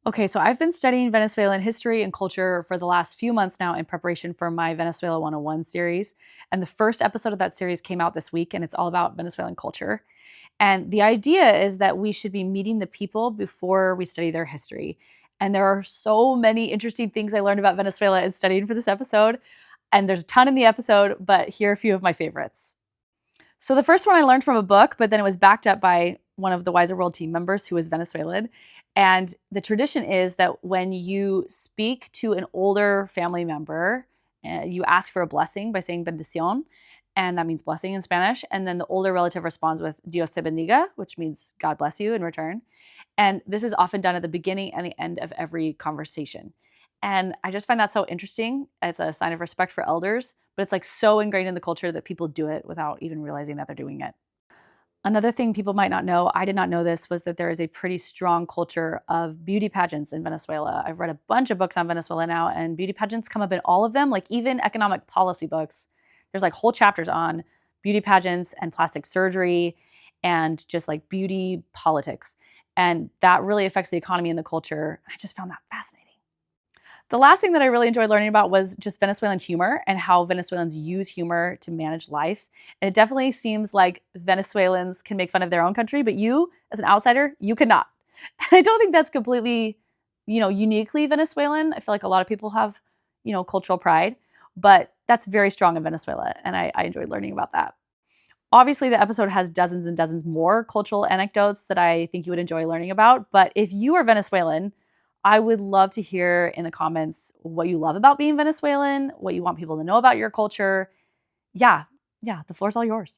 Okay, so I've been studying Venezuelan history and culture for the last few months now in preparation for my Venezuela 101 series. And the first episode of that series came out this week, and it's all about Venezuelan culture. And the idea is that we should be meeting the people before we study their history. And there are so many interesting things I learned about Venezuela in studying for this episode. And there's a ton in the episode, but here are a few of my favorites. So the first one I learned from a book, but then it was backed up by one of the Wiser World team members who is Venezuelan. And the tradition is that when you speak to an older family member, you ask for a blessing by saying bendición, and that means blessing in Spanish. And then the older relative responds with Dios te bendiga, which means God bless you in return. And this is often done at the beginning and the end of every conversation. And I just find that so interesting. It's a sign of respect for elders, but it's like so ingrained in the culture that people do it without even realizing that they're doing it. Another thing people might not know, I did not know this, was that there is a pretty strong culture of beauty pageants in Venezuela. I've read a bunch of books on Venezuela now, and beauty pageants come up in all of them, like even economic policy books. There's like whole chapters on beauty pageants and plastic surgery and just like beauty politics. And that really affects the economy and the culture. I just found that fascinating. The last thing that I really enjoyed learning about was just Venezuelan humor and how Venezuelans use humor to manage life. And it definitely seems like Venezuelans can make fun of their own country, but you, as an outsider, you cannot. And I don't think that's completely, uniquely Venezuelan. I feel like a lot of people have, cultural pride, but that's very strong in Venezuela. And I enjoyed learning about that. Obviously, the episode has dozens and dozens more cultural anecdotes that I think you would enjoy learning about. But if you are Venezuelan, I would love to hear in the comments what you love about being Venezuelan, what you want people to know about your culture. Yeah, the floor's all yours.